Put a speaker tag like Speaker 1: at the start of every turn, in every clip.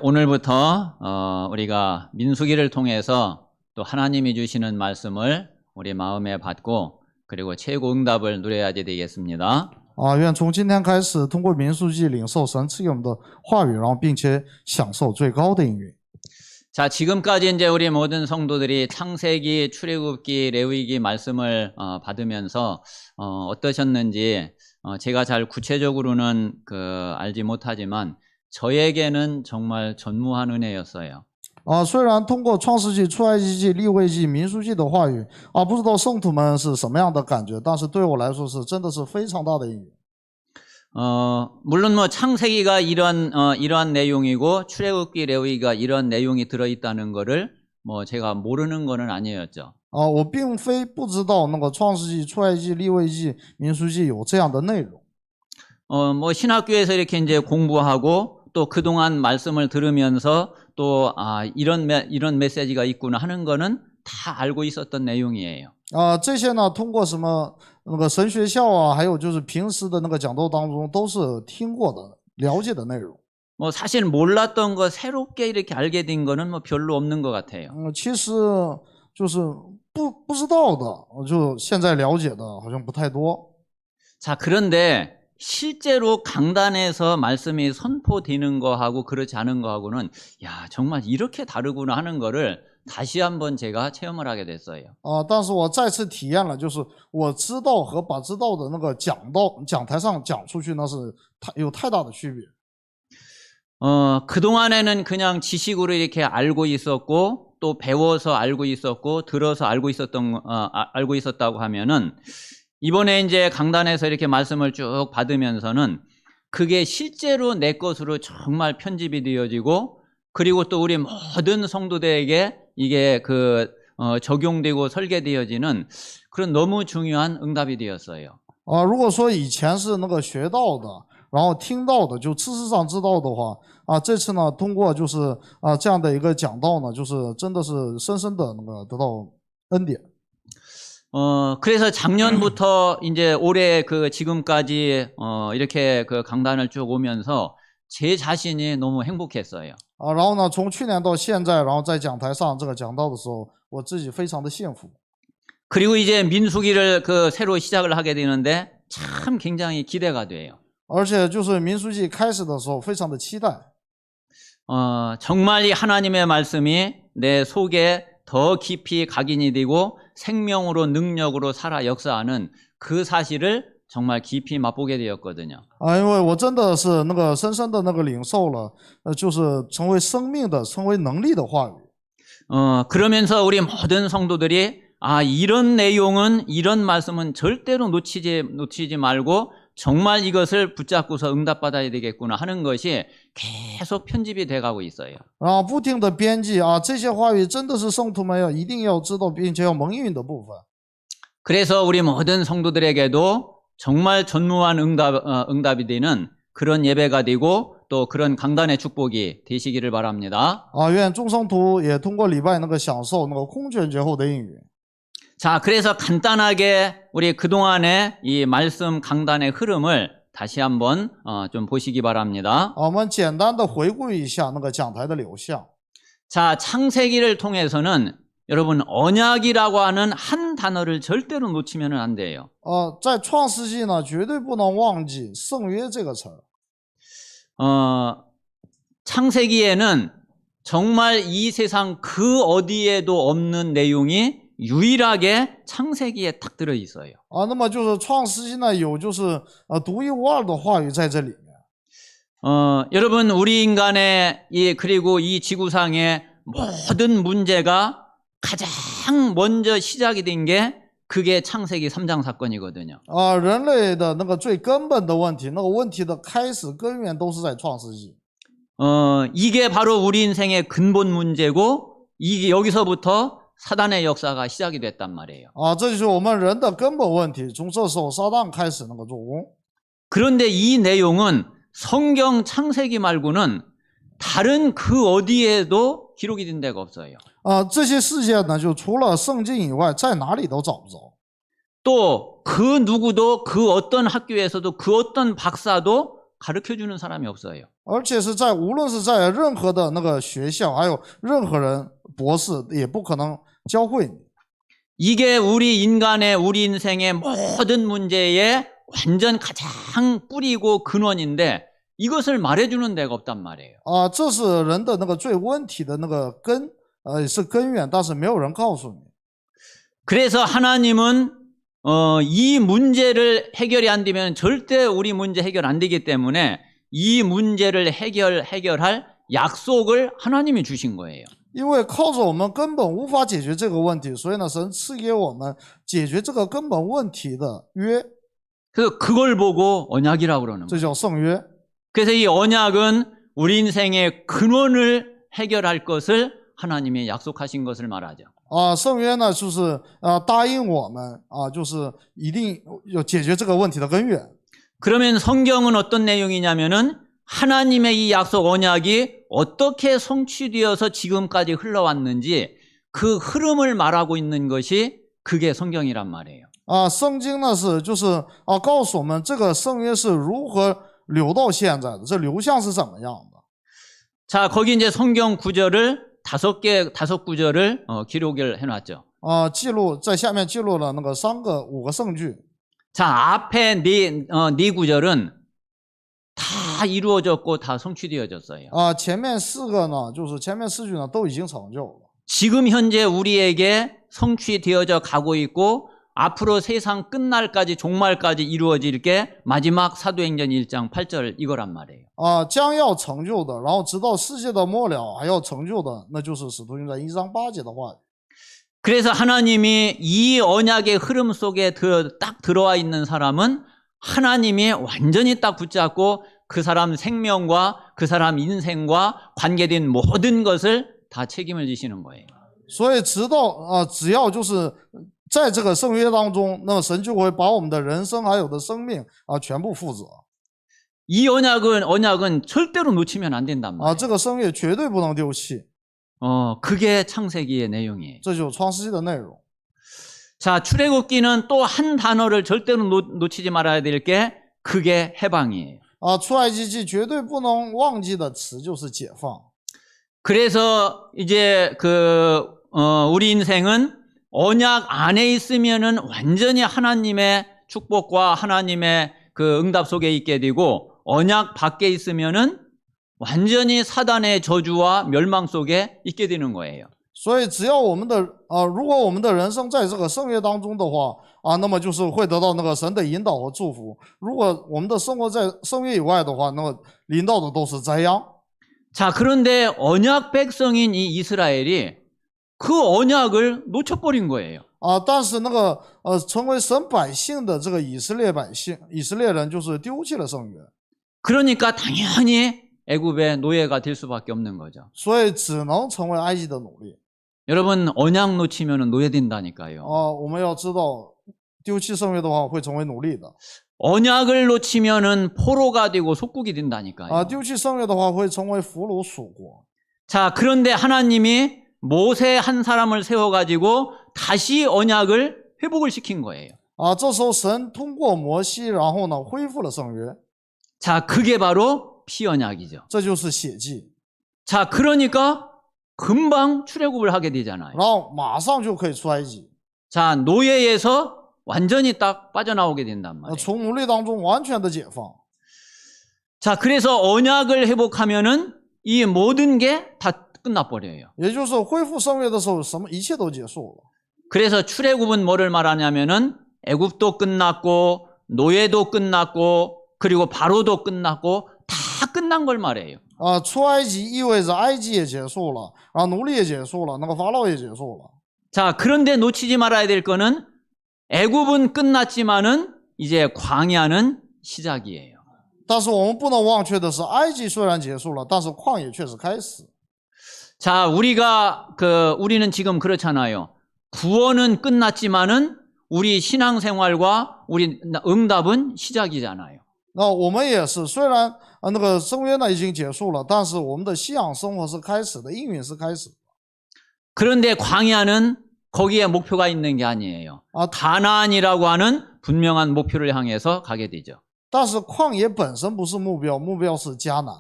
Speaker 1: 오늘부터 우리가 민수기를 통해서 또 하나님이 주시는 말씀을 우리 마음에 받고 그리고 최고 응답을 누려야지 되겠습니다.
Speaker 2: 愿从今天开始，通过民数记领受神赐给我们的话语，然后并且享受最高的应允。
Speaker 1: 자, 지금까지 이제 우리 모든 성도들이 창세기, 출애굽기, 레위기 말씀을 받으면서 어떠셨는지 제가 잘 구체적으로는 알지 못하지만 저에게는 정말 전무한 은혜였어요.
Speaker 2: 虽然通过创世纪、出埃及记、利未记、民数记的话语，不知道圣徒们是什么样的感觉，但是对我来说是真的是非常大的应允。
Speaker 1: 물론 뭐 창세기가 이러한 내용이고 출애굽기, 레위기가 이런 내용이 들어있다는 거를 뭐 제가 모르는 거는 아니었죠.
Speaker 2: 我并非不知道那个创世纪、出埃及记、利未记、民数记有这样的内容。
Speaker 1: 뭐 신학교에서 이렇게 이제 공부하고 또 그동안 말씀을 들으면서 또 이런 메시지가 있구나 하는 거는 다 알고 있었던 내용이에요.
Speaker 2: 这些呢，通过什么那个神学校还有就是平时的那个讲道当中都是听过的、了解的内容。
Speaker 1: 뭐 사실 몰랐던 거 새롭게 이렇게 알게 된 거는 뭐 별로 없는 것 같아요.
Speaker 2: 其实就是不知道的，就现在了解的好像不太多。
Speaker 1: 자, 그런데 실제로 강단에서 말씀이 선포되는 거하고 그렇지 않은 거하고는 야, 정말 이렇게 다르구나 하는 거를 다시 한번 제가 체험을 하게 됐어요.
Speaker 2: 但是我再次体验了，就是我知道和把知道的那个讲台上讲出去，那是有太大的区别。
Speaker 1: 그동안에는 그냥 지식으로 이렇게 알고 있었고 또 배워서 알고 있었고 들어서 알고 있었다고 하면은 이번에 이제 강단에서 이렇게 말씀을 쭉 받으면서는 그게 실제로 내 것으로 정말 편집이 되어지고 그리고 또 우리 모든 성도들에게 이게 적용되고 설계되어지는 그런 너무 중요한 응답이 되었어요.
Speaker 2: 如果说以前是那个学到的，然后听到的，就知识上知道的话，这次呢，通过就是这样的一个讲道呢，就是真的是深深的那个得到恩典。
Speaker 1: 그래서 작년부터 이제 올해 지금까지 이렇게 강단을 쭉 오면서 제 자신이 너무 행복했어요.
Speaker 2: 然后呢，从去年到现在，然后在讲台上这个讲道的时候，我自己非常的幸福。
Speaker 1: 그리고 이제 민수기를 새로 시작을 하게 되는데 참 굉장히 기대가 돼요.
Speaker 2: 而且就是民数记开始的时候，非常的期待。
Speaker 1: 정말 이 하나님의 말씀이 내 속에 더 깊이 각인이 되고 생명으로 능력으로 살아 역사하는 그 사실을 정말 깊이 맛보게 되었거든요.
Speaker 2: 因为我真的是那个深深的那个领受了，就是成为生命的、成为能力的话语。
Speaker 1: 그러면서 우리 모든 성도들이 이런 내용은 이런 말씀은 절대로 놓치지 말고 정말 이것을 붙잡고서 응답받아야 되겠구나 하는 것이 계속 편집이 돼가고 있어요.
Speaker 2: 然后不停的编辑这些话语真的是圣徒们一定要知道并且要蒙应允的部分。
Speaker 1: 그래서 우리 모든 성도들에게도 정말 전무한 응답이 되는 그런 예배가 되고 또 그런 강단의 축복이 되시기를 바랍니다.
Speaker 2: 愿众圣徒也通过礼拜能够享受那个空前绝后的应允。
Speaker 1: 자, 그래서 간단하게 우리 그동안의 이 말씀 강단의 흐름을 다시 한번 좀 보시기 바랍니다.
Speaker 2: 我们简单的回顾一下那个讲台的流向。
Speaker 1: 자, 창세기를 통해서는 여러분 언약이라고 하는 한 단어를 절대로 놓치면 안 돼요.
Speaker 2: 在创世纪呢，绝对不能忘记圣约这个词儿。
Speaker 1: 창세기에는 정말 이 세상 그 어디에도 없는 내용이 유일하게 창세기에 딱 들어 있어요.
Speaker 2: 那么就是创世纪呢有就是独一无二的话语在这里面。
Speaker 1: 여러분 우리 인간의 그리고 이 지구상의 모든 문제가 가장 먼저 시작이 된 게 그게 창세기 3장 사건이거든요.
Speaker 2: 人类的那个最根本的问题，那个问题的开始根源都是在创世纪。
Speaker 1: 이게 바로 우리 인생의 근본 문제고 이게 여기서부터 사단의 역사가 시작이 됐단 말이에요.
Speaker 2: 这就是我们人的根本问题，从这时候撒旦开始那个做工。
Speaker 1: 그런데 이 내용은 성경 창세기 말고는 다른 그 어디에도 기록이 된 데가 없어요.
Speaker 2: 这些事件呢，就除了圣经以外，在哪里都找不着。
Speaker 1: 또 그 누구도 그 어떤 학교에서도 그 어떤 박사도 가르쳐주는 사람이 없어요.
Speaker 2: 而且是在无论是在任何的那个学校，还有任何人博士也不可能教会你。
Speaker 1: 이게 우리 인간의 우리 인생의 모든 문제의 완전 가장 뿌리고 근원인데 이것을 말해주는 데가 없단 말이에요.
Speaker 2: 啊，这是人的那个最问题的那个根，是根源，但是没有人告诉你。
Speaker 1: 그래서 하나님은 이 문제를 해결이 안 되면 절대 우리 문제 해결 안 되기 때문에 이 문제를 해결할 약속을 하나님이 주신 거예요.
Speaker 2: 因为靠着我们根本无法解决这个问题，所以呢，神赐给我们解决这个根本问题的约，
Speaker 1: 그래서 그걸 보고 언약이라고 그러는
Speaker 2: 这
Speaker 1: 거예요.
Speaker 2: 叫圣约。
Speaker 1: 그래서 이 언약은 우리 인생의 근원을 해결할 것을 하나님이 약속하신 것을 말하죠.
Speaker 2: 啊，圣约呢，就是答应我们啊，就是一定要解决这个问题的根源。
Speaker 1: 그러면 성경은 어떤 내용이냐면은 하나님의 이 약속 언약이 어떻게 성취되어서 지금까지 흘러왔는지 그 흐름을 말하고 있는 것이 그게 성경이란 말이에요.
Speaker 2: 啊，圣经呢就是告诉我们这个圣约是如何流到现在的，这流向是怎么样的。
Speaker 1: 자, 거기 이제 성경 구절을 다섯 구절을 기록을 해놨죠.
Speaker 2: 记录在下面记录了那个5个圣句。
Speaker 1: 자, 앞에 네 구절은 다 이루어졌고 다 성취되어졌어요.
Speaker 2: 前面4个呢，就是前面4句呢都已经成就了。
Speaker 1: 지금 현재 우리에게 성취되어져 가고 있고 앞으로 세상 끝날까지 종말까지 이루어질 게 마지막 사도행전 1장 8절 이거란 말이에요.
Speaker 2: 将要成就的，然后直到世界的末了还要成就的，那就是使徒行传1章8节的话语。
Speaker 1: 그래서 하나님이 이 언약의 흐름 속에 딱 들어와 있는 사람은 하나님이 완전히 딱 붙잡고 그 사람 생명과 그 사람 인생과 관계된 모든 것을 다 책임을 지시는 거예요.
Speaker 2: 所以只要就是在这个圣约当中，那么神就会把我们的人生还有的生命全部负责。
Speaker 1: 이 언약은 절대로 놓치면 안 된단 말이에요.
Speaker 2: 这个圣约绝对不能丢弃。
Speaker 1: 그게 창세기의 내용이에요.
Speaker 2: 这就是创世纪的内容。
Speaker 1: 자, 출애굽기는 또 한 단어를 절대로 놓치지 말아야 될 게 그게 해방이에요.
Speaker 2: 出埃及记绝对不能忘记的词就是解放。
Speaker 1: 그래서 이제 우리 인생은 언약 안에 있으면은 완전히 하나님의 축복과 하나님의 그 응답 속에 있게 되고 언약 밖에 있으면은 완전히 사단의 저주와 멸망 속에 있게 되는 거예요.
Speaker 2: 所以只要我们的如果我们的人生在这个圣约当中的话那么就是会得到那个神的引导和祝福。如果我们的生活在圣约以外的话，那么临到的都是灾殃。
Speaker 1: 자, 그런데 언약 백성인 이 이스라엘이 그 언약을 놓쳐버린 거예요.
Speaker 2: 但是那个成为神百姓的这个以色列人就是丢弃了圣约，
Speaker 1: 그러니까 당연히 애굽의 노예가 될 수밖에 없는 거죠.
Speaker 2: 所以只能成为埃及的奴隶。
Speaker 1: 여러분 언약 놓치면 노예된다니까요.
Speaker 2: 我们要知道丢弃圣约的话会成为奴隶的。
Speaker 1: 언약을 놓치면은 포로가 되고 속국이 된다니까요.
Speaker 2: 丢弃圣约的话会成为俘虏属国。
Speaker 1: 자, 그런데 하나님이 모세 한 사람을 세워가지고 다시 언약을 회복을 시킨 거예요.
Speaker 2: 这时候神通过摩西，然后呢恢复了圣约。
Speaker 1: 자, 그게 바로 피언약이죠.
Speaker 2: 这就是血祭。
Speaker 1: 자, 그러니까 금방 출애굽을 하게 되잖아요.
Speaker 2: 然后马上就可以出埃及。
Speaker 1: 자, 노예에서 완전히 딱 빠져나오게 된단 말이에요.
Speaker 2: 从奴隶当中完全的解放。
Speaker 1: 자, 그래서 언약을 회복하면은 이 모든 게 다 끝나버려요.
Speaker 2: 也就是恢复圣约的时候，一切都结束了。
Speaker 1: 그래서 출애굽은 뭐를 말하냐면은 애굽도 끝났고 노예도 끝났고 그리고 바로도 끝났고 다 끝난 걸 말해요.
Speaker 2: 出埃及意味着埃及也结束了，然后奴隶也结束了，那个法老也结束了。
Speaker 1: 자, 그런데 놓치지 말아야 될 거는 애굽은 끝났지만은 이제 광야는 시작이에요.
Speaker 2: 但是我们不能忘却的是，埃及虽然结束了，但是旷野确实开始。
Speaker 1: 자, 우리는 지금 그렇잖아요. 구원은 끝났지만은 우리 신앙생활과 우리 응답은 시작이잖아요.
Speaker 2: 那我们也是，虽然那个圣约呢已经结束了，但是我们的信仰生活是开始的，应允是开始。
Speaker 1: 그런데 광야는 거기에 목표가 있는 게 아니에요. 가나안이라고 하는 분명한 목표를 향해서 가게 되죠.
Speaker 2: 但是旷野本身不是目标，目标是迦南。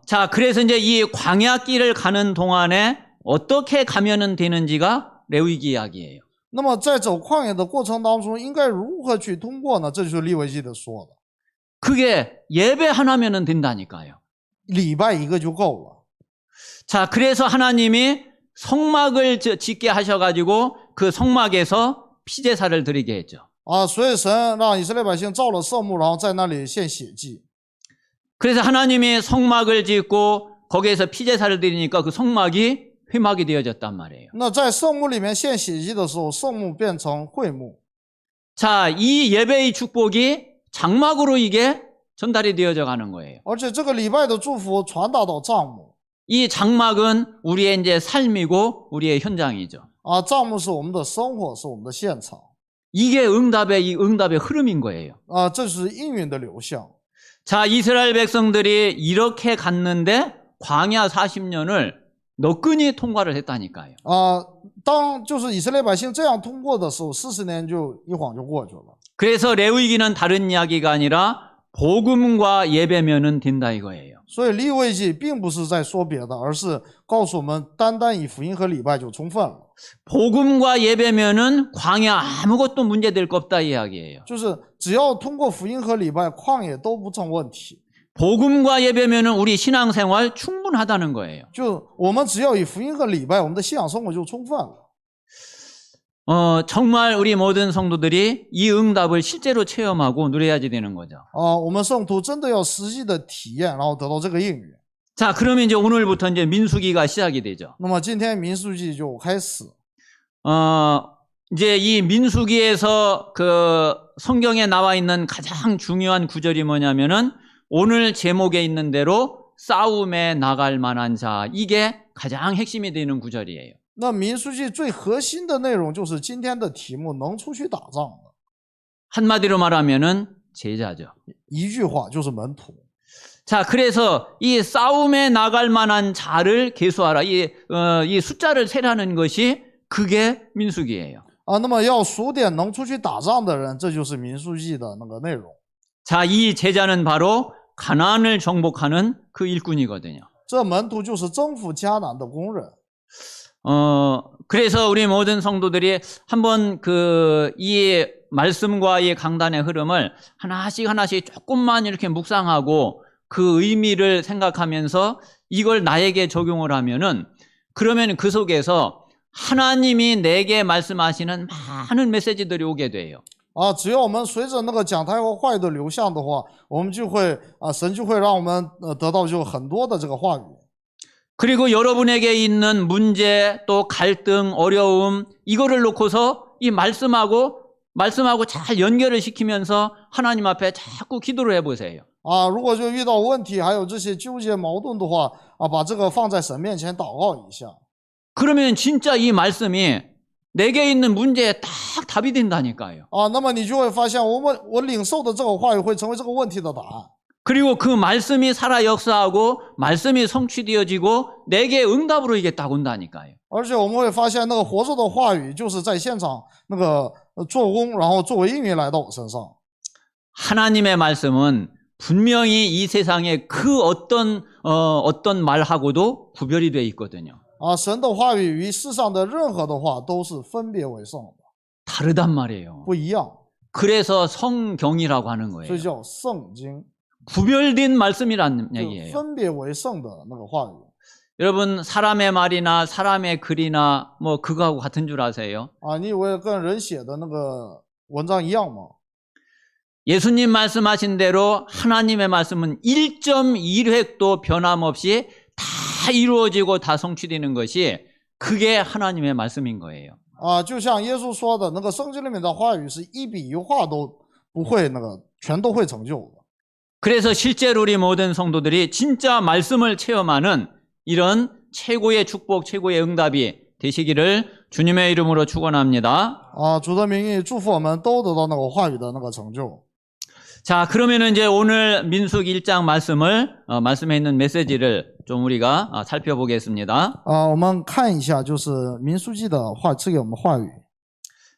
Speaker 1: 자, 그래서 이제 이 광야길을 가는 동안에 어떻게 가면은 되는지가 레위기 이야기예요.
Speaker 2: 那么在走旷野的过程当中，应该如何去通过呢？这就是利未记的说的，
Speaker 1: 그게 예배 하나면은 된다니까요.
Speaker 2: 礼拜一个就够了。
Speaker 1: 자, 그래서 하나님이 성막을 짓게 하셔가지고 그 성막에서 피제사를 드리게 했죠.
Speaker 2: 所以神让以色列百姓造了圣幕，然后在那里献血祭。
Speaker 1: 그래서 하나님이 성막을 짓고 거기에서 피제사를 드리니까 그 성막이 회막이 되어졌단 말이에요.
Speaker 2: 那在圣幕里面献血祭的时候，圣幕变成会幕。
Speaker 1: 자, 이 예배의 축복이 장막으로 이게 전달이 되어져 가는 거예요.
Speaker 2: 而且这个礼拜的祝福传达到帐幕。
Speaker 1: 이 장막은 우리의 이제 삶이고 우리의 현장이죠.
Speaker 2: 帐幕是我们的生活，是我们的现场。
Speaker 1: 이게 이 응답의 흐름인 거예요.
Speaker 2: 这是应允的流向。
Speaker 1: 자, 이스라엘 백성들이 이렇게 갔는데 광야 40년을 너끈히 통과를 했다니까요.
Speaker 2: 当就是以色列百姓这样通过的时候，40年就一晃就过去了。
Speaker 1: 그래서 레위기는 다른 이야기가 아니라 복음과 예배면은 된다 이거예요.
Speaker 2: 所以利未记并不是在说别的，而是告诉我们，单单以福音和礼拜就充分了。
Speaker 1: 복음과 예배면은 광야 아무것도 문제될 거 없다 이야기예요.
Speaker 2: 就是只要通过福音和礼拜，旷野都不成问题。
Speaker 1: 복음과 예배면은 우리 신앙생활 충분하다는 거예요.
Speaker 2: 就我们只要以福音和礼拜，我们的信仰生活就充分了。
Speaker 1: 정말 우리 모든 성도들이 이 응답을 실제로 체험하고 누려야지 되는 거죠.
Speaker 2: 我们圣徒真的要实际的体验，然后得到这个应允。
Speaker 1: 자, 그러면 이제 오늘부터 이제 민수기가 시작이 되죠.
Speaker 2: 那么今天民数记就开始。
Speaker 1: 이제 이 민수기에서 그 성경에 나와 있는 가장 중요한 구절이 뭐냐면은 오늘 제목에 있는 대로 싸움에 나갈 만한 자, 이게 가장 핵심이 되는 구절이에요.
Speaker 2: 那民数记最核心的内容就是今天的题目，能出去打仗的。
Speaker 1: 한마디로 말하면은 제자죠.
Speaker 2: 一句话就是门徒。
Speaker 1: 자, 그래서 이 싸움에 나갈 만한 자를 계수하라. 이 숫자를 세라는 것이 그게 민수기예요.
Speaker 2: 那么要数点能出去打仗的人，这就是民数记的那个内容。
Speaker 1: 자, 이 제자는 바로 가나안을 정복하는 그 일꾼이거든요.
Speaker 2: 这门徒就是征服迦南的工人。
Speaker 1: 그래서 우리 모든 성도들이 한번 이 말씀과 이 강단의 흐름을 하나씩 조금만 이렇게 묵상하고 그 의미를 생각하면서 이걸 나에게 적용을 하면은 그러면 그 속에서 하나님이 내게 말씀하시는 많은 메시지들이 오게 돼요.
Speaker 2: 只要我们随着那个讲台和话语的流向的话，我们就会神就会让我们得到就很多的这个话语。
Speaker 1: 그리고 여러분에게 있는 문제 또 갈등 어려움 이거를 놓고서 이 말씀하고 잘 연결을 시키면서 하나님 앞에 자꾸 기도를 해보세요.
Speaker 2: 如果就遇到问题还有这些纠结矛盾的话，把这个放在神面前祷告一下。
Speaker 1: 그러면 진짜 이 말씀이 내게 있는 문제에 딱 답이 된다니까요.
Speaker 2: 那么你就会发现我领受的这个话语会成为这个问题的答案。
Speaker 1: 그리고 그 말씀이 살아 역사하고 말씀이 성취되어지고 내게 응답으로 이게 딱 온다니까요.
Speaker 2: 而且我们会发现那个活着的话语就是在现场那个做工，然后作为应允来到我身上。
Speaker 1: 하나님의 말씀은 분명히 이 세상에 그 어떤 말하고도 구별이 돼 있거든요.
Speaker 2: 神的话语与世上的任何的话都是分别为圣的，
Speaker 1: 다르단 말이에요.
Speaker 2: 不一样，
Speaker 1: 그래서 성경이라고 하는
Speaker 2: 所以
Speaker 1: 거예요.
Speaker 2: 叫圣经，
Speaker 1: 구별된 말씀이란
Speaker 2: 就
Speaker 1: 얘기예요.
Speaker 2: 分别为圣的那个话语。
Speaker 1: 여러분 사람의 말이나 사람의 글이나 뭐 그거하고 같은 줄 아세요?
Speaker 2: 你以为跟人写的那个文章一样吗？
Speaker 1: 예수님 말씀하신 대로 하나님의 말씀은 1.1획도 변함없이 다 이루어지고 다 성취되는 것이 그게 하나님의 말씀인 거예요.
Speaker 2: 就像耶稣说的，那个圣经里面的话语是一笔一画都不会那个全都会成就的。
Speaker 1: 그래서 실제로 우리 모든 성도들이 진짜 말씀을 체험하는 이런 최고의 축복, 최고의 응답이 되시기를 주님의 이름으로 축원합니다.
Speaker 2: 主的名义祝福我们都得到那个话语的那个成就。
Speaker 1: 자, 그러면은 이제 오늘 민수기 1장 말씀에 있는 메시지를 좀 우리가 살펴보겠습니다.
Speaker 2: 我们看一下，就是民数记的话赐给我们话语。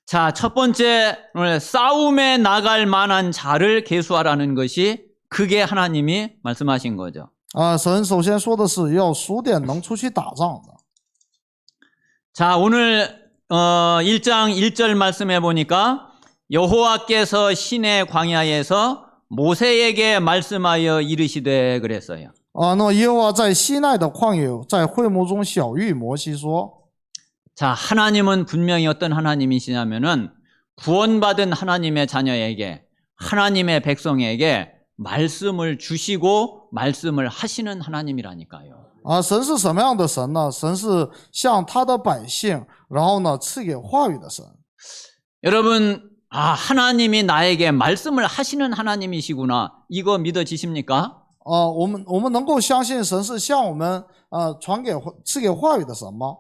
Speaker 1: 자, 첫 번째 오늘 싸움에 나갈 만한 자를 계수하라는 것이 그게 하나님이 말씀하신 거죠.
Speaker 2: 神首先说的是要数点能出去打仗的。
Speaker 1: 자, 오늘 1장 1절 말씀해 보니까 여호와께서 시내 광야에서 모세에게 말씀하여 이르시되 그랬어요.
Speaker 2: 那么耶和华在西奈的旷野，在会幕中晓谕摩西说：
Speaker 1: 자, 하나님은 분명히 어떤 하나님이시냐면은 구원받은 하나님의 자녀에게, 하나님의 백성에게 말씀을 주시고 말씀을 하시는 하나님이라니까요.
Speaker 2: 神是什么样的神呢？神是向他的百姓，然后呢赐给话语的神。
Speaker 1: 여러분, 하나님이 나에게 말씀을 하시는 하나님이시구나. 이거 믿어지십니까?
Speaker 2: 我们能够相信神是向我们赐给话语的神吗？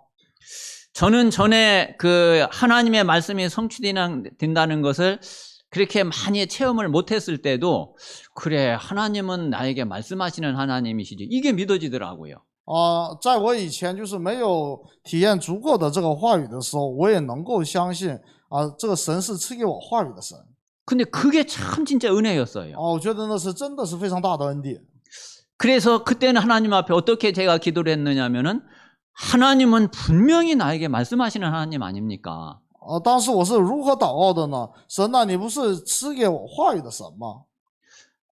Speaker 1: 저는 전에 그 하나님의 말씀이 성취된다는 것을 그렇게 많이 체험을 못했을 때도 그래, 하나님은 나에게 말씀하시는 하나님이시지. 이게 믿어지더라고요.
Speaker 2: 在我以前就是没有体验足够的这个话语的时候，我也能够相信这个神是赐给我话语的神。
Speaker 1: 근데 그게 참 진짜 은혜였어요.
Speaker 2: 我觉得那是真的是非常大的恩典。
Speaker 1: 그래서 그때는 하나님 앞에 어떻게 제가 기도를 했느냐면은 하나님은 분명히 나에게 말씀하시는 하나님 아닙니까?
Speaker 2: 当时我是如何祷告的呢？神啊，你不是赐给我话语的神吗？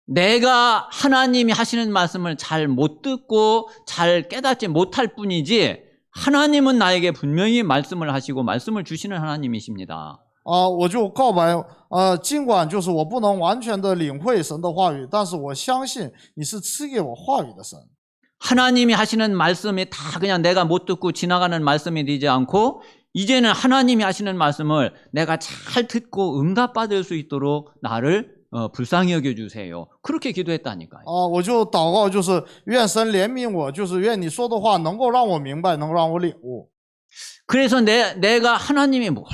Speaker 1: 내가 하나님이 하시는 말씀을 잘 못 듣고 잘 깨닫지 못할 뿐이지 하나님은 나에게 분명히 말씀을 하시고 말씀을 주시는 하나님이십니다.
Speaker 2: 我就告白，尽管就是我不能完全的领会神的话语，但是我相信你是赐给我话语的神。
Speaker 1: 하나님이 하시는 말씀이 다 그냥 내가 못 듣고 지나가는 말씀이 되지 않고 이제는 하나님이 하시는 말씀을 내가 잘 듣고 응답받을 수 있도록 나를 불쌍히 여겨주세요. 그렇게 기도했다니까요.
Speaker 2: 我就祷告，就是愿神怜悯我，就是愿你说的话能够让我明白，能够让我领悟。
Speaker 1: 그래서 내가 하나님이 뭘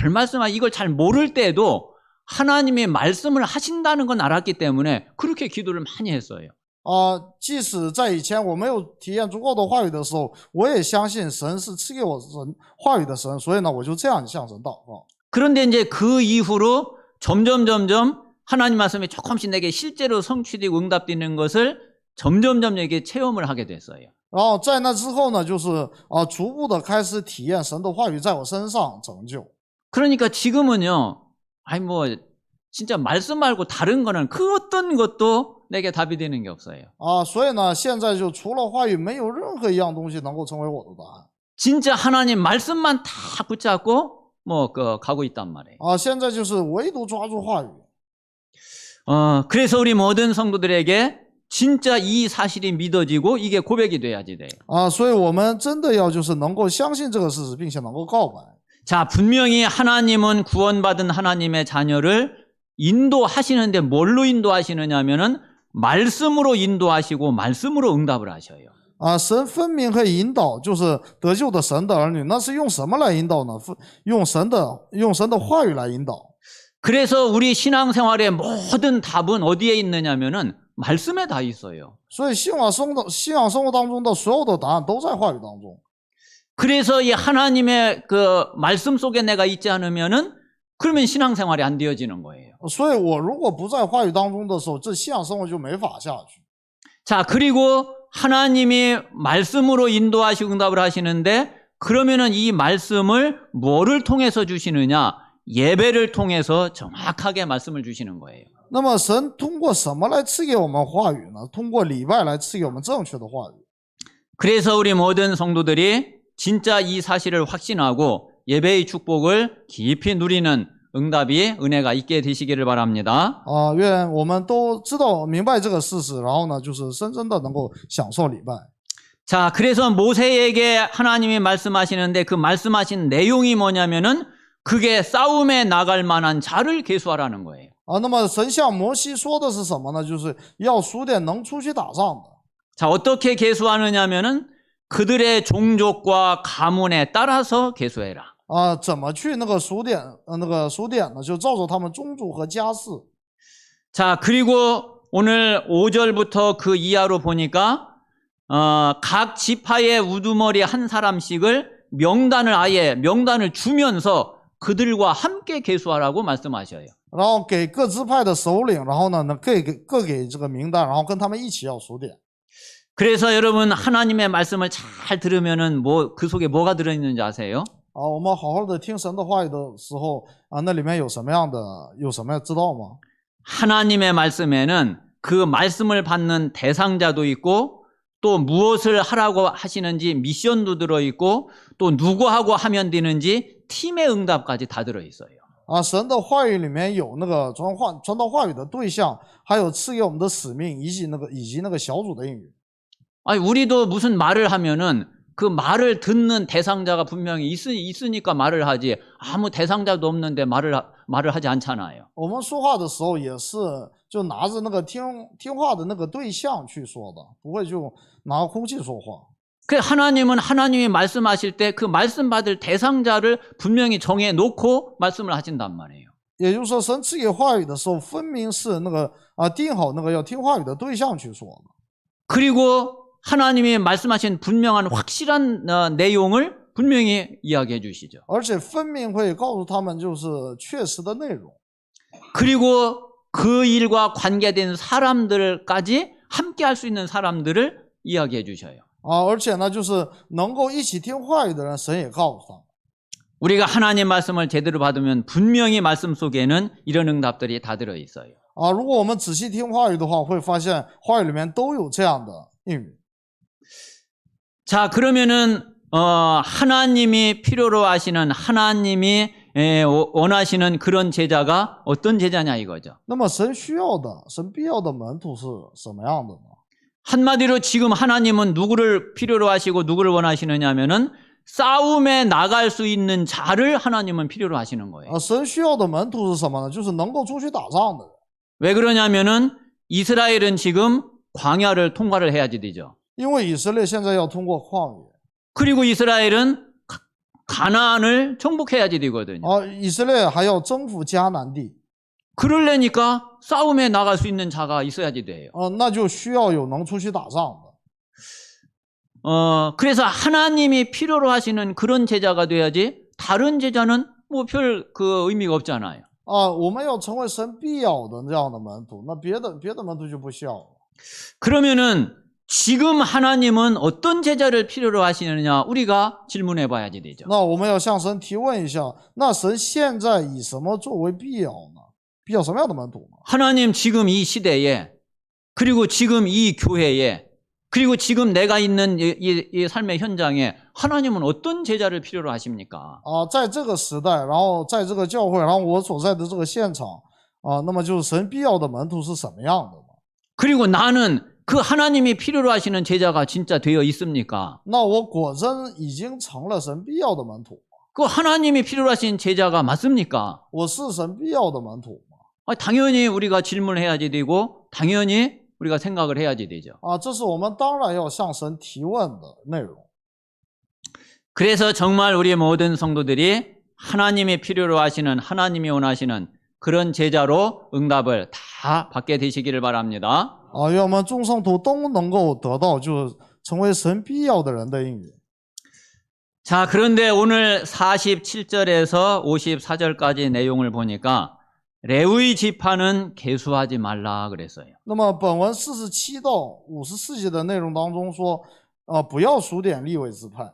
Speaker 1: 이걸 잘 모를 때도 하나님이 말씀을 하신다는 건 알았기 때문에 그렇게 기도를 많이 했어요.
Speaker 2: 即使在以前我没有体验足够的话语的时候，我也相信神是赐给我话语的神，所以呢，我就这样向神祷告。
Speaker 1: 그런데 이제 그 이후로 점점 하나님 말씀이 조금씩 내게 실제로 성취되고 응답되는 것을 점점 이렇게 체험을 하게 됐어요.
Speaker 2: 然后在那之后呢，就是逐步的开始体验神的话语在我身上成就。
Speaker 1: 그러니까 지금은요, 진짜 말씀 말고 다른 거는 그 어떤 것도 내게 답이 되는 게 없어요.
Speaker 2: 所以呢，现在就除了话语，没有任何一样东西能够成为我的答案。
Speaker 1: 진짜 하나님 말씀만 다 붙잡고 가고 있단 말이에요.
Speaker 2: 现在就是唯独抓住话语。
Speaker 1: 그래서 우리 모든 성도들에게 진짜 이 사실이 믿어지고 이게 고백이 돼야지 돼요.
Speaker 2: 所以我们真的要就是能够相信这个事实，并且能够告白。
Speaker 1: 자, 분명히 하나님은 구원받은 하나님의 자녀를 인도하시는데 뭘로 인도하시느냐면은 말씀으로 인도하시고 말씀으로 응답을 하셔요.
Speaker 2: 神分明可以引导，就是得救的神的儿女，那是用什么来引导呢？用神的话语来引导。
Speaker 1: 그래서 우리 신앙생활의 모든 답은 어디에 있느냐면은 말씀에 다 있어요.
Speaker 2: 所以信仰生活当中的所有的答案都在话语当中。
Speaker 1: 그래서 이 하나님의 그 말씀 속에 내가 있지 않으면은 그러면 신앙생활이 안 되어지는 거예요.
Speaker 2: 所以我如果不在话语当中的时候，这信仰生活就没法下去。
Speaker 1: 자, 그리고 하나님이 말씀으로 인도하시고 응답을 하시는데 그러면은 이 말씀을 뭐를 통해서 주시느냐? 예배를 통해서 정확하게 말씀을 주시는 거예요.
Speaker 2: 那么神通过什么来赐给我们话语呢？通过礼拜来赐给我们正确的话语。
Speaker 1: 그래서 우리 모든 성도들이 진짜 이 사실을 확신하고 예배의 축복을 깊이 누리는 응답이 은혜가 있게 되시기를 바랍니다.
Speaker 2: 愿我们都知道明白这个事实，然后呢，就是深深的能够享受礼拜。
Speaker 1: 자, 그래서 모세에게 하나님이 말씀하시는데 그 말씀하신 내용이 뭐냐면은 그게 싸움에 나갈 만한 자를 계수하라는 거예요.
Speaker 2: 那么神向摩西说的是什么呢？就是要数点能出去打仗的。
Speaker 1: 자, 어떻게 계수하느냐면은 그들의 종족과 가문에 따라서 계수해라.
Speaker 2: 怎么去那个数点呢？就照着他们宗族和家世。
Speaker 1: 자, 그리고 오늘 5절부터 그 이하로 보니까 각 지파의 우두머리 한 사람씩을 명단을 주면서 그들과 함께 계수하라고 말씀하셔요.
Speaker 2: 然后给各支派的首领，然后呢，各给这个名单，然后跟他们一起要数点。
Speaker 1: 그래서 여러분 하나님의 말씀을 잘 들으면은 그 속에 뭐가 들어있는지 아세요?
Speaker 2: 我们好好的听神的话语的时候那里面有什么样知道吗？
Speaker 1: 하나님의 말씀에는 그 말씀을 받는 대상자도 있고 또 무엇을 하라고 하시는지 미션도 들어있고 또 누구하고 하면 되는지 팀의 응답까지 다 들어있어요.
Speaker 2: 神的话语里面有那个传道话语的对象，还有赐给我们的使命，以及那个小组的应允。
Speaker 1: 아니, 우리도 무슨 말을 하면은 그 말을 듣는 대상자가 분명히 있으니까 말을 하지 아무 대상자도 없는데 말을 하지 않잖아요.
Speaker 2: 我们说话的时候也是就拿着那个听话的那个对象去说的，不会就拿空气说话。
Speaker 1: 그 하나님은 하나님이 말씀하실 때 그 말씀 받을 대상자를 분명히 정해 놓고 말씀을 하신단 말이에요.
Speaker 2: 也就是说，神赐给话语的时候，分明是那个定好那个要听话语的对象去说的。
Speaker 1: 그리고 하나님이 말씀하신 분명한 확실한 내용을 분명히 이야기해 주시죠.
Speaker 2: 而且分明会告诉他们就是确实的内容。
Speaker 1: 그리고 그 일과 관계된 사람들까지 함께 할 수 있는 사람들을 이야기해 주셔요.
Speaker 2: 而且呢，就是能够一起听话语的人，神也告诉他们。
Speaker 1: 우리가 하나님 말씀을 제대로 받으면 분명히 말씀 속에는 이런 응답들이 다 들어 있어요.
Speaker 2: 如果我们仔细听话语的话，会发现话语里面都有这样的应允。
Speaker 1: 자, 그러면은 하나님이 필요로 하시는 하나님이 원하시는 그런 제자가 어떤 제자냐 이거죠.
Speaker 2: 那么神需要的、神必要的门徒是什么样的呢？
Speaker 1: 한마디로 지금 하나님은 누구를 필요로 하시고 누구를 원하시느냐 하면은 싸움에 나갈 수 있는 자를 하나님은 필요로 하시는 거예요.
Speaker 2: 神需要的门徒是什么呢？就是能够出去打仗的人。
Speaker 1: 왜 그러냐면은 이스라엘은 지금 광야를 통과를 해야지 되죠.
Speaker 2: 因为以色列现在要通过旷野，
Speaker 1: 그리고 이스라엘은 가나안을 정복해야지 되거든요.
Speaker 2: 以色列还要征服迦南地，
Speaker 1: 그러려니까 싸움에 나갈 수 있는 자가 있어야지 돼요.
Speaker 2: 那就需要有能出去打仗的。
Speaker 1: 그래서 하나님이 필요로 하시는 그런 제자가 돼야지 다른 제자는 뭐 별 그 의미가 없잖아요.
Speaker 2: 我们要成为神必要的这样的门徒，那别的门徒就不需要了。
Speaker 1: 그러면은 지금 하나님은 어떤 제자를 필요로 하시느냐 우리가 질문해 봐야지 되죠.
Speaker 2: 那我们要向神提问一下，那神现在以什么作为必要呢？必要什么样的门徒呢？
Speaker 1: 하나님 지금 이 시대에 그리고 지금 이 교회에 그리고 지금 내가 있는 이 삶의 현장에 하나님은 어떤 제자를 필요로 하십니까?
Speaker 2: 在这个时代，然后在这个教会，然后我所在的这个现场，那么就是神必要的门徒是什么样的呢？
Speaker 1: 그리고 나는 그 하나님이 필요로 하시는 제자가 진짜 되어 있습니까?
Speaker 2: 那我果真已经成了神必要的门徒吗？
Speaker 1: 그 하나님이 필요로 하신 제자가 맞습니까?
Speaker 2: 我是神必要的门徒吗？
Speaker 1: 당연히 우리가 질문해야지 되고 당연히 우리가 생각을 해야지 되죠.
Speaker 2: 这是我们当然要向神提问的内容。
Speaker 1: 그래서 정말 우리 모든 성도들이 하나님이 필요로 하시는 하나님이 원하시는 그런 제자로 응답을 다 받게 되시기를 바랍니다.
Speaker 2: 愿我们众圣徒都能够得到就是成为神必要的人的应允。
Speaker 1: 자, 그런데 오늘 47절에서 54절까지 내용을 보니까 레위 지파는 계수하지 말라 그랬어요.
Speaker 2: 那么本文47到54节的内容当中说，不要数点利未支派。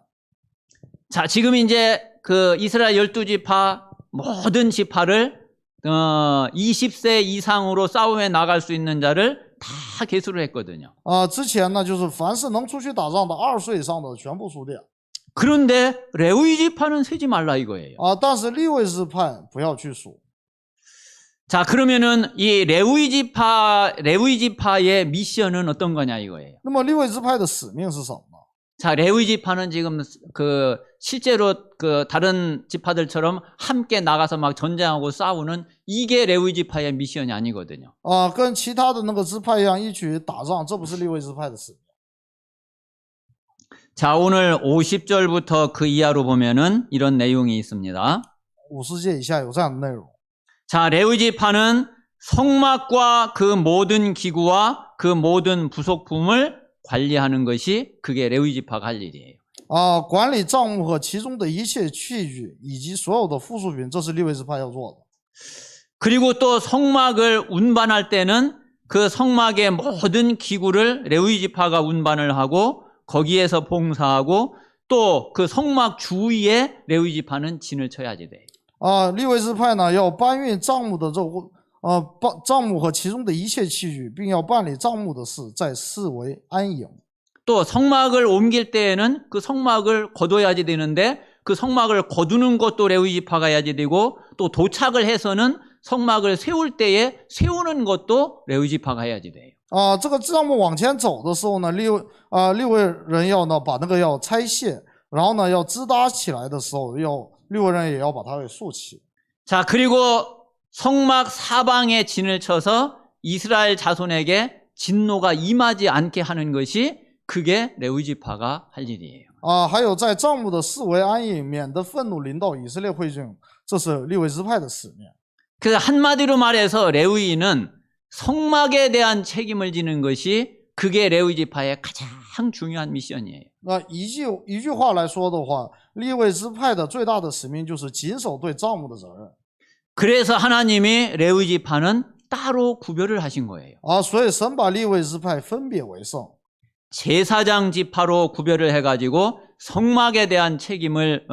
Speaker 1: 자, 지금 이제 그 이스라엘 12지파 모든 지파를 20세 이상으로 싸움에 나갈 수 있는 자를 다 계수를 했거든요.
Speaker 2: 之前呢，就是凡是能出去打仗的20岁以上的全部数点。
Speaker 1: 그런데 레위 지파는 세지 말라 이거예요.
Speaker 2: 但是利未支派不要去数。
Speaker 1: 자, 그러면은 이 레위 지파의 미션은 어떤 거냐 이거예요.
Speaker 2: 那么利未支派的使命是什么呢？
Speaker 1: 자, 레위 지파는 지금 그 실제로 그 다른 지파들처럼 함께 나가서 막 전쟁하고 싸우는 이게 레위 지파의 미션이 아니거든요.
Speaker 2: 跟其他的那个支派一样一起打仗，这不是利未支派的使命。
Speaker 1: 자, 오늘 50절부터 그 이하로 보면은 이런 내용이 있습니다.
Speaker 2: 50节以下有这样的内容。
Speaker 1: 자, 레위 지파는 성막과 그 모든 기구와 그 모든 부속품을 관리하는 것이 그게 레위 지파가 할 일이에요.
Speaker 2: 管理账目和其中的一切器具以及所有的附属品，这是利未支派要做的。
Speaker 1: 그리고 또 성막을 운반할 때는 그 성막의 모든 기구를 레위 지파가 운반을 하고 거기에서 봉사하고 또 그 성막 주위에 레위 지파는 진을 쳐야지 돼.
Speaker 2: 利未支派呢要搬运帐幕的帐幕和其中的一切器具，并要办理帐幕的事，在四围安营。
Speaker 1: 또 성막을 옮길 때에는 그 성막을 거둬야지 되는데 그 성막을 거두는 것도 레위 지파가 해야지 되고 또 도착을 해서는 성막을 세울 때에 세우는 것도 레위 지파가 해야지 돼요.
Speaker 2: 这个帐幕往前走的时候呢，利未人要呢把那个要拆卸，然后呢要支搭起来的时候，利未人也要把它给竖起。
Speaker 1: 자, 그리고 성막 사방에 진을 쳐서 이스라엘 자손에게 진노가 임하지 않게 하는 것이 그게 레위 지파가 할 일이에요.
Speaker 2: 还有在帐幕的四围安营，免得愤怒临到以色列会众，这是利未支派的使命。
Speaker 1: 그래서 한마디로 말해서 레위인은 성막에 대한 책임을 지는 것이 그게 레위 지파의 가장 중요한 미션이에요.
Speaker 2: 一句话来说的话，利未支派的最大的使命就是谨守对帐幕的责任。
Speaker 1: 그래서 하나님이 레위 지파는 따로 구별을 하신 거예요.
Speaker 2: 所以神把利未支派分别为圣。
Speaker 1: 제사장 지파로 구별을 해가지고 성막에 대한 책임을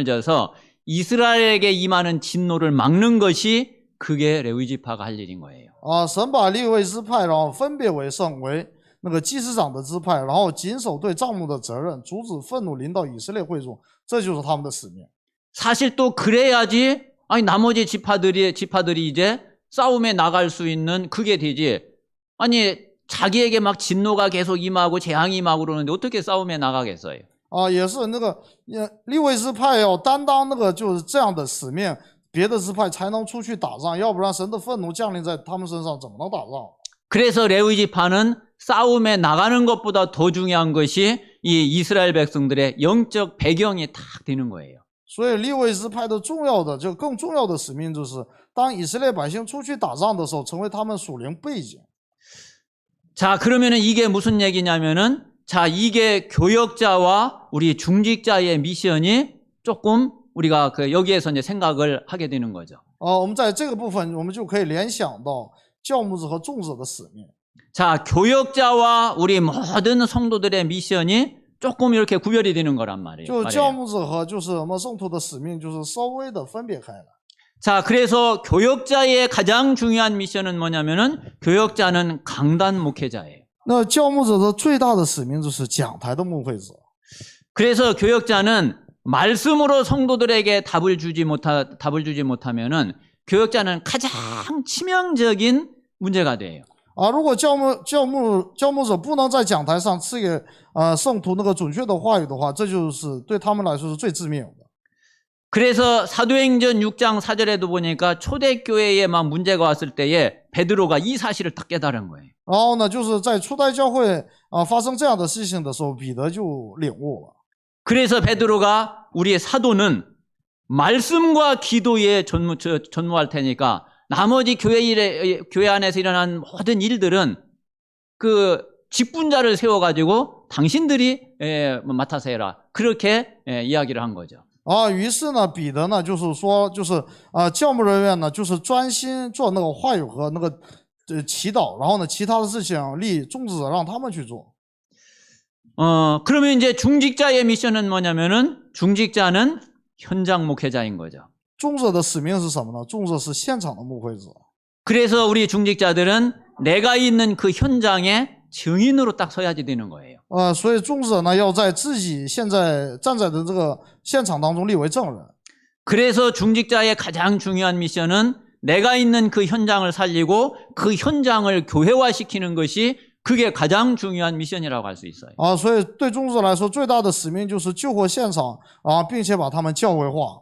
Speaker 1: 져서 이스라엘에게 임하는 진노를 막는 것이 그게 레위 지파가 할 일인 거예요.
Speaker 2: 神把利未支派然后分别为圣，为那个祭司长的支派，然后谨守对帐幕的责任，阻止愤怒临到以色列会众，这就是他们的使命。
Speaker 1: 사실 또 그래야지 나머지 지파들이 이제 싸움에 나갈 수 있는 그게 되지. 아니 자기에게 막 진노가 계속 임하고 재앙이 임하고 그러는데 어떻게 싸움에 나가겠어요?
Speaker 2: 也是那个利未支派要担当那个就是这样的使命，别的支派才能出去打仗，要不然神的愤怒降临在他们身上，怎么能打仗？
Speaker 1: 그래서 레위 지파는 싸움에 나가는 것보다 더 중요한 것이 이 이스라엘 백성들의 영적 배경이 딱 되는 거예요.
Speaker 2: 所以利未支派的更重要的使命就是，当以色列百姓出去打仗的时候，成为他们属灵背景。
Speaker 1: 자, 그러면은 이게 무슨 얘기냐면은 자, 이게 교역자와 우리 중직자의 미션이 조금 우리가 여기에서 이제 생각을 하게 되는 거죠.
Speaker 2: 我们在这个部分，我们就可以联想到教牧者和众者的使命。
Speaker 1: 자, 교역자와 우리 모든 성도들의 미션이 조금 이렇게 구별이 되는 거란 말이에요.
Speaker 2: 就教牧者和就是我们圣徒的使命，就是稍微的分别开来。
Speaker 1: 자, 그래서 교역자의 가장 중요한 미션은 뭐냐면은 교역자는 강단 목회자예요.
Speaker 2: 那教牧者的最大的使命就是讲台的牧会者。
Speaker 1: 그래서 교역자는 말씀으로 성도들에게 답을 주지 못하면은 교역자는 가장 치명적인 문제가 돼요.
Speaker 2: 如果教牧者不能在讲台上赐给圣徒那个准确的话语的话，这就是对他们来说是最致命的。
Speaker 1: 그래서 사도행전 6장 4절에도 보니까 초대교회에 막 문제가 왔을 때에 베드로가 이 사실을 딱 깨달은 거예요.
Speaker 2: 然后呢，就是在初代教会发生这样的事情的时候，彼得就领悟了。
Speaker 1: 그래서 베드로가 우리 사도는 말씀과 기도에 전무할 테니까 나머지 교회 안에서 일어난 모든 일들은 그 직분자를 세워가지고 당신들이 맡아서 해라. 그렇게 이야기를 한 거죠.
Speaker 2: 于是呢，彼得呢就是说，教牧人员呢就是专心做那个话语和那个祈祷，然后呢其他的事情立众职者让他们去做。
Speaker 1: 그러면 이제 중직자의 미션은 뭐냐면은 중직자는 현장 목회자인 거죠.
Speaker 2: 众者的使命是什么呢？众者是现场的牧会者。
Speaker 1: 그래서 우리 중직자들은 내가 있는 그 현장에 증인으로 딱 서야지 되는 거예요.
Speaker 2: 所以众者呢要在自己现在站在的这个现场当中立为证人。
Speaker 1: 그래서 중직자의 가장 중요한 미션은 내가 있는 그 현장을 살리고 그 현장을 교회화시키는 것이 그게 가장 중요한 미션이라고 할 수 있어요.
Speaker 2: 所以对众者来说，最大的使命就是救活现场并且把他们教会化。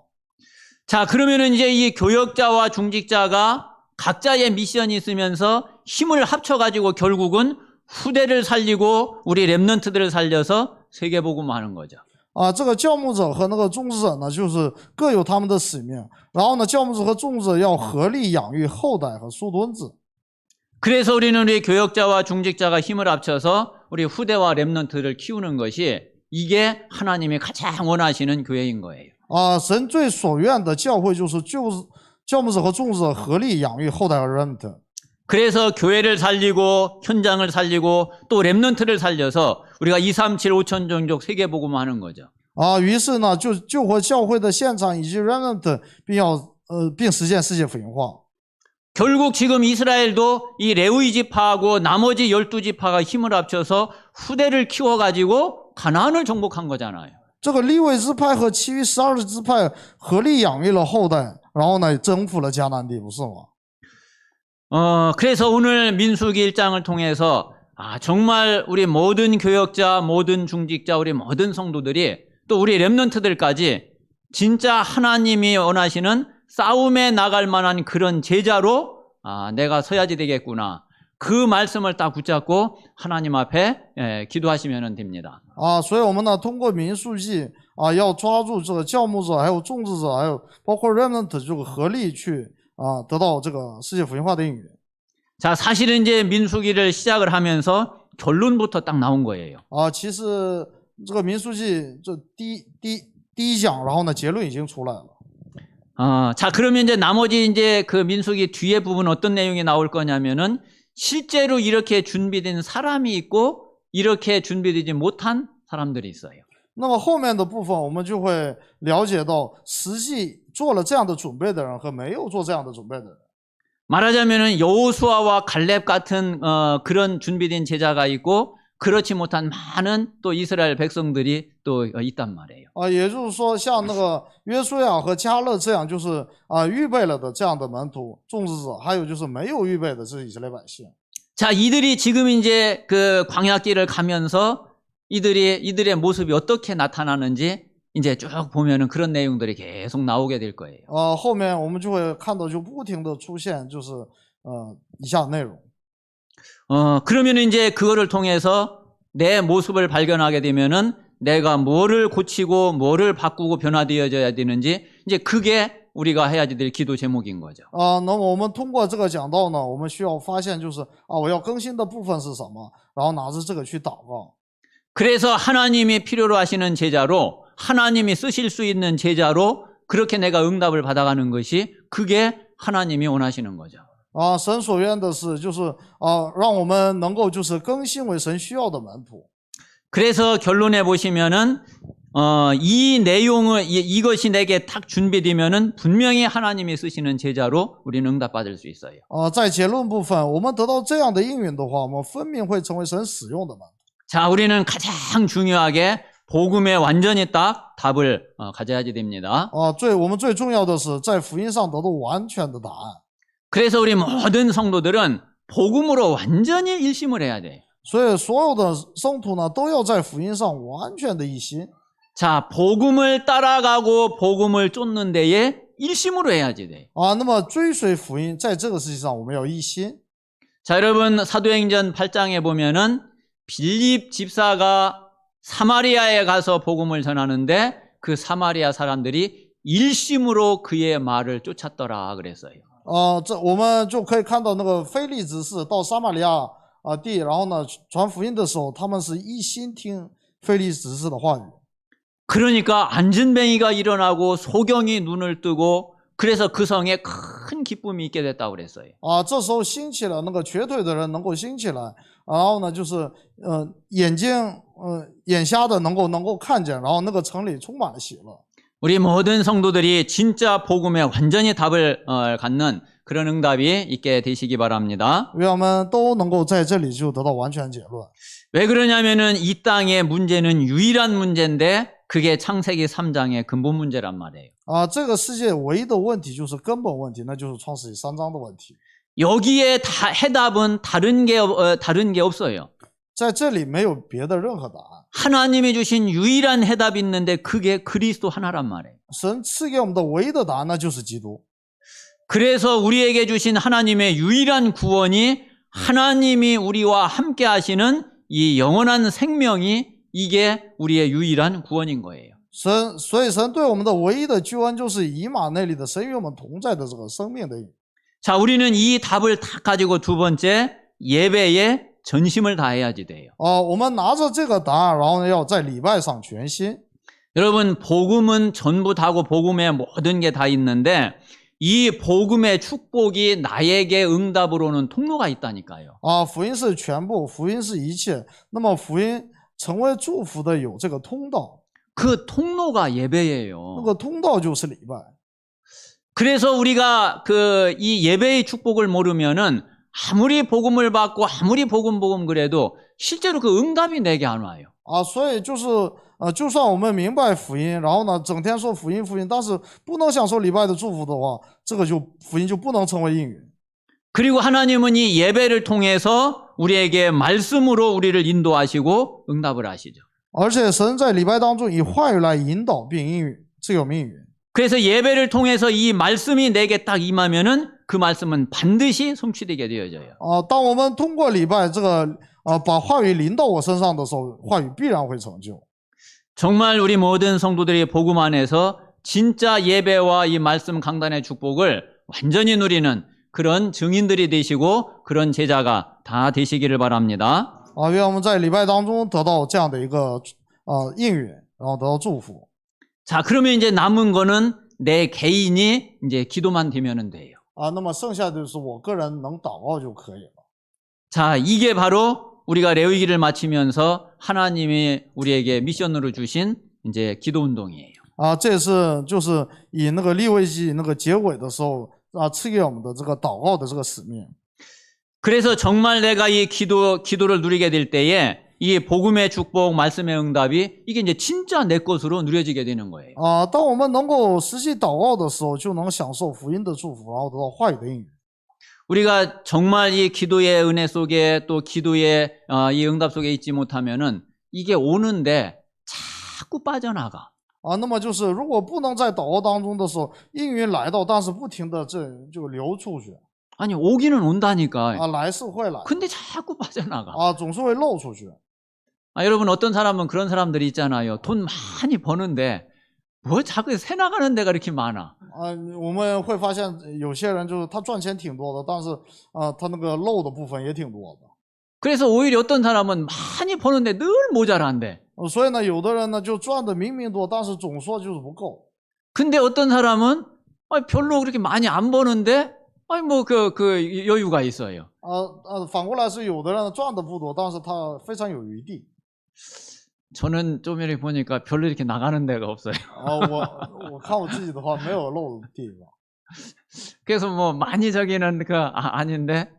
Speaker 1: 자, 그러면은 이제 이 교역자와 중직자가 각자의 미션이 있으면서 힘을 합쳐가지고 결국은 후대를 살리고 우리 렘넌트들을 살려서 세계복음화하는 거죠.
Speaker 2: 这个教牧者和那个众职者呢，就是各有他们的使命。然后呢，教牧者和众职者要合力养育后代和树墩子。
Speaker 1: 그래서 우리는 우리 교역자와 중직자가 힘을 합쳐서 우리 후대와 렘넌트를 키우는 것이 이게 하나님이 가장 원하시는 교회인 거예요.
Speaker 2: 神最所愿的教会就是教牧者和众职者合力养育后代和 remnant。
Speaker 1: 그래서 교회를 살리고 현장을 살리고 또 렘넌트를 살려서 우리가 237 5천 종족 세계복음 하는 거죠.
Speaker 2: 于是呢，就救活教会的现场以及 remnant， 并实现世界福音化。
Speaker 1: 결국 지금 이스라엘도 이 레위 지파하고 나머지 12지파가 힘을 합쳐서 후대를 키워가지고 가나안을 정복한 거잖아요.
Speaker 2: 这个利未支派和其余12个支派合力养育了后代，然后呢，征服了迦南地，不是吗？
Speaker 1: 그래서 오늘 민수기 1장을 통해서 정말 우리 모든 교역자, 모든 중직자, 우리 모든 성도들이 또 우리 렘넌트들까지 진짜 하나님이 원하시는 싸움에 나갈 만한 그런 제자로 내가 서야지 되겠구나. 그 말씀을 딱 붙잡고 하나님 앞에 기도하시면 됩니다.
Speaker 2: 所以我们呢，通过民数记要抓住这个教牧者，还有种植者，还有包括 remnant 这个合力去得到这个世界福音化的应允。
Speaker 1: 자, 사실은 이제 민수기를 시작을 하면서 결론부터 딱 나온 거예요.
Speaker 2: 其实这个民数记这第一讲，然后呢，结论已经出来了。
Speaker 1: 자, 그러면 이제 나머지 이제 그 민수기 뒤에 부분 어떤 내용이 나올 거냐면은 실제로 이렇게 준비된 사람이 있고 이렇게 준비되지 못한 사람들이 있어요.
Speaker 2: 那么后面的部分，我们就会了解到实际做了这样的准备的人和没有做这样的准备的人。
Speaker 1: 말하자면은 여호수아와 갈렙 같은 그런 준비된 제자가 있고 그렇지 못한 많은 또 이스라엘 백성들이 또 있단 말이에요.
Speaker 2: 也就是说，像那个约书亚和迦勒这样，就是预备了的这样的门徒、种植者，还有就是没有预备的这些以色列百姓。
Speaker 1: 자, 이들이 지금 이제 그 광야길을 가면서 이들의 모습이 어떻게 나타나는지 이제 쭉 보면은 그런 내용들이 계속 나오게 될 거예요.
Speaker 2: 后面我们就会看到，就不停的出现，就是以下内容。
Speaker 1: 그러면 이제 그거를 통해서 내 모습을 발견하게 되면은 내가 뭐를 고치고 뭐를 바꾸고 변화되어져야 되는지 이제 그게 우리가 해야 될 기도 제목인 거죠.
Speaker 2: 那么我们通过这个讲道呢，我们需要发现就是我要更新的部分是什么，然后拿着这个去祷告。
Speaker 1: 그래서 하나님이 필요로 하시는 제자로 하나님이 쓰실 수 있는 제자로 그렇게 내가 응답을 받아가는 것이 그게 하나님이 원하시는 거죠.
Speaker 2: 神所愿的是，就是让我们能够就是更新为神需要的门徒。
Speaker 1: 그래서 결론에 보시면은 이 내용을 이것이 내게 딱 준비되면은 분명히 하나님이 쓰시는 제자로 우리는 응답받을 수 있어요.
Speaker 2: 在结论部分，我们得到这样的应允的话，我们分明会成为神使用的门徒。
Speaker 1: 자, 우리는 가장 중요하게 복음에 완전히 딱 답을 가져야지 됩니다.
Speaker 2: 我们最重要的是在福音上得到完全的答案。
Speaker 1: 그래서 우리 모든 성도들은 복음으로 완전히 일심을 해야 돼.
Speaker 2: 所以所有的圣徒呢，都要在福音上完全的一心。
Speaker 1: 자, 복음을 따라가고 복음을 쫓는 데에 일심으로 해야지 돼.
Speaker 2: 那么追随福音，在这个事情上我们要一心。
Speaker 1: 자, 여러분 사도행전 8장에 보면은 빌립 집사가 사마리아에 가서 복음을 전하는데 그 사마리아 사람들이 일심으로 그의 말을 쫓았더라 그랬어요.
Speaker 2: 我们就可以看到那个腓力执事到撒玛利亚地，然后呢传福音的时候，他们是一心听腓力执事的话语。
Speaker 1: 그러니까 안진뱅이가 일어나고 소경이 눈을 뜨고 그래서 그 성에 큰 기쁨이 있게 됐다고 그랬어요.
Speaker 2: 这时候兴起了那个瘸腿的人能够兴起来，然后呢就是眼瞎的能够看见，然后那个城里充满了喜乐。
Speaker 1: 우리 모든 성도들이 진짜 복음에 완전히 답을 갖는 그런 응답이 있게 되시기 바랍니다.
Speaker 2: 愿我们都能够在这里就得到完全结论。
Speaker 1: 왜 그러냐면은 이 땅의 문제는 유일한 문제인데 그게 창세기 3장의 근본 문제란 말이에요.
Speaker 2: 这个世界唯一的问题就是根本问题，那就是创世纪3章的问题。
Speaker 1: 여기에 해답은 다른 게 없어요.
Speaker 2: 在这里没有别的任何答案。
Speaker 1: 하나님이 주신 유일한 해답이 있는데 그게 그리스도 하나란 말이에요.
Speaker 2: 神赐给我们的唯一的答案，那就是基督。
Speaker 1: 그래서 우리에게 주신 하나님의 유일한 구원이 하나님이 우리와 함께 하시는 이 영원한 생명이 이게 우리의 유일한 구원인 거예요.
Speaker 2: 所以神对我们的唯一的救恩就是以马内利的神与我们同在的这个生命的。
Speaker 1: 자, 우리는 이 답을 다 가지고 두 번째 예배에 전심을 다해야지 돼요.
Speaker 2: 我们拿着这个答案，然后呢要在礼拜上全心。
Speaker 1: 여러분 복음은 전부 다고 복음에 모든 게 다 있는데 이 복음의 축복이 나에게 응답으로 오는 통로가 있다니까요.
Speaker 2: 啊，福音是全部，福音是一切。那么福音成为祝福的有这个通道，
Speaker 1: 그 통로가
Speaker 2: 那
Speaker 1: 예배예요.
Speaker 2: 个通道就是礼拜。
Speaker 1: 그래서 우리가 이 예배의 축복을 모르면은 아무리 복음을 받고 아무리 복음 그래도 실제로 그 응답이 내게 안 와요.
Speaker 2: 啊，所以就是就算我们明白福音，然后呢，整天说福音，但是不能享受礼拜的祝福的话，这个福音就不能成为应允。
Speaker 1: 그리고 하나님은 이 예배를 통해서 우리에게 말씀으로 우리를 인도하시고 응답을 하시죠.
Speaker 2: 而且神在礼拜当中以话语来引导并应允，这有命允。
Speaker 1: 그래서 예배를 통해서 이 말씀이 내게 딱 임하면은 그 말씀은 반드시 성취되게 되어져요.
Speaker 2: 啊，当我们通过礼拜这个把话语临到我身上的时候，话语必然会成就。
Speaker 1: 정말 우리 모든 성도들이 복음 안에서 진짜 예배와 이 말씀 강단의 축복을 완전히 누리는 그런 증인들이 되시고 그런 제자가 다 되시기를 바랍니다.
Speaker 2: 啊，愿我们在礼拜当中得到这样的一个应允，然后得到祝福。
Speaker 1: 자, 그러면 이제 남은 거는 내 개인이 이제 기도만 되면 돼요.
Speaker 2: 啊，那么剩下的就是我个人能祷告就可以了。
Speaker 1: 자, 이게 바로 우리가 레위기를 마치면서 하나님이 우리에게 미션으로 주신 이제 기도 운동이에요.
Speaker 2: 啊，这是就是以那个利未记那个结尾的时候赐给我们的这个祷告的这个使命。
Speaker 1: 그래서 정말 내가 이 기도를 누리게 될 때에 이 복음의 축복, 말씀의 응답이 이게 이제 진짜 내 것으로 누려지게 되는 거예요.
Speaker 2: 啊，当我们能够实际祷告的时候，就能享受福音的祝福，然后得到话语的应允。
Speaker 1: 우리가 정말 이 기도의 은혜 속에 또 기도의 이 응답 속에 있지 못하면은 이게 오는데 자꾸 빠져나가.
Speaker 2: 啊，那么就是如果不能在祷告当中的时候应允来到，但是不停的这就流出去。
Speaker 1: 아니 오기는 온다니까.
Speaker 2: 啊，来是会来，
Speaker 1: 근데 자꾸 빠져나가.
Speaker 2: 啊，总是会漏出去。
Speaker 1: 여러분 어떤 사람은 그런 사람들이 있잖아요. 돈 많이 버는데 뭐 자꾸 새 나가는 데가 이렇게 많아.
Speaker 2: 啊，我们会发现有些人就是他赚钱挺多的，但是他那个漏的部分也挺多的。
Speaker 1: 그래서 오히려 어떤 사람은 많이 버는데 늘 모자란데.
Speaker 2: 所以呢，有的人呢就赚的明明多，但是总说就是不够。
Speaker 1: 근데 어떤 사람은 별로 그렇게 많이 안 버는데 뭐 그 여유가 있어요.
Speaker 2: 反过来是有的人赚的不多，但是他非常有余地。
Speaker 1: 저는 좀 이렇게 보니까 별로 이렇게 나가는 데가 없어요.
Speaker 2: 啊，我看我自己的话没有漏的地方。
Speaker 1: 그래서 뭐 많이 저기는 아닌데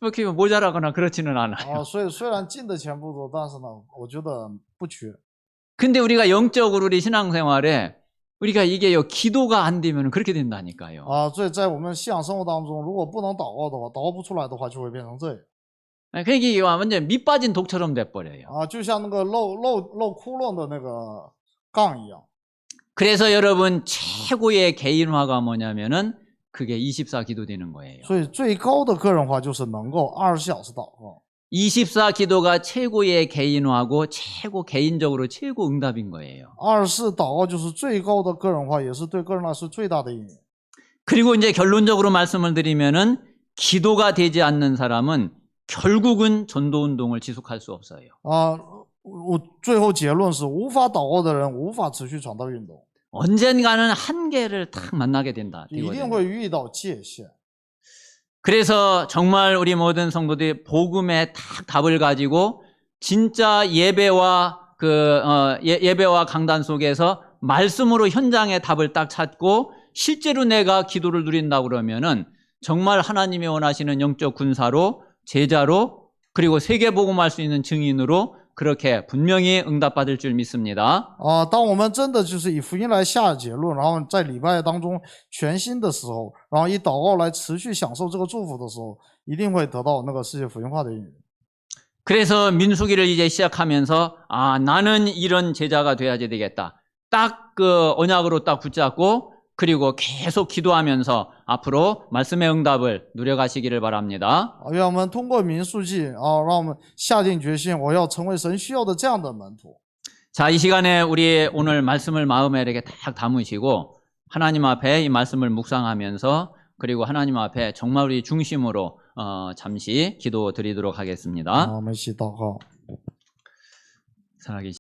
Speaker 1: 뭐 이렇게 모자라거나 그렇지는 않아요.
Speaker 2: 啊，所以虽然进的钱不多，但是呢，我觉得不缺。
Speaker 1: 근데 우리가 영적으로 우리 신앙생활에 우리가 이게요 기도가 안 되면 그렇게 된다니까요.
Speaker 2: 啊，所以在我们信仰生活当中，如果不能祷告的话，祷告不出来的话，就会变成这样。
Speaker 1: 그러니까 이게 완전 밑 빠진 독처럼 돼버려요.
Speaker 2: 啊，就像那个漏窟窿的那个杠一样。
Speaker 1: 그래서 여러분 최고의 개인화가 뭐냐면은 그게 24 기도 되는 거예요.
Speaker 2: 所以最高的个人化就是能够24小时祷告。
Speaker 1: 24 기도가 최고의 개인화고 최고 개인적으로 최고 응답인 거예요.
Speaker 2: 24祷告就是最高的个人化，也是对个人来说最大的应允。
Speaker 1: 그리고 이제 결론적으로 말씀을 드리면은 기도가 되지 않는 사람은 결국은 전도 운동을 지속할 수 없어요.
Speaker 2: 啊，我最后结论是，无法祷告的人无法持续传道运动，
Speaker 1: 언젠가는 한계를 딱 만나게 된다.
Speaker 2: 一定会遇到界限。
Speaker 1: 그래서 정말 우리 모든 성도들이 복음의 딱 답을 가지고 진짜 예배와 예배와 강단 속에서 말씀으로 현장의 답을 딱 찾고 실제로 내가 기도를 누린다 그러면은 정말 하나님이 원하시는 영적 군사로 제자로 그리고 세계 복음할 수 있는 증인으로 그렇게 분명히 응답받을 줄 믿습니다.
Speaker 2: 啊，当我们真的就是以福音来下结论，然后在礼拜当中全新的时候，然后以祷告来持续享受这个祝福的时候，一定会得到那个世界福音化的应允。
Speaker 1: 그래서 민수기를 이제 시작하면서 나는 이런 제자가 돼야지 되겠다. 딱 그 언약으로 딱 붙잡고 그리고 계속 기도하면서 앞으로 말씀의 응답을 누려가시기를 바랍니다.
Speaker 2: 愿我们通过民数记让我们下定决心，我要成为神需要的这样的门徒。
Speaker 1: 자, 이 시간에 우리 오늘 말씀을 마음에 이렇게 딱 담으시고 하나님 앞에 이 말씀을 묵상하면서 그리고 하나님 앞에 정말 우리 중심으로 잠시 기도 드리도록 하겠습니다.
Speaker 2: 我们一起祷告。
Speaker 1: 살아계신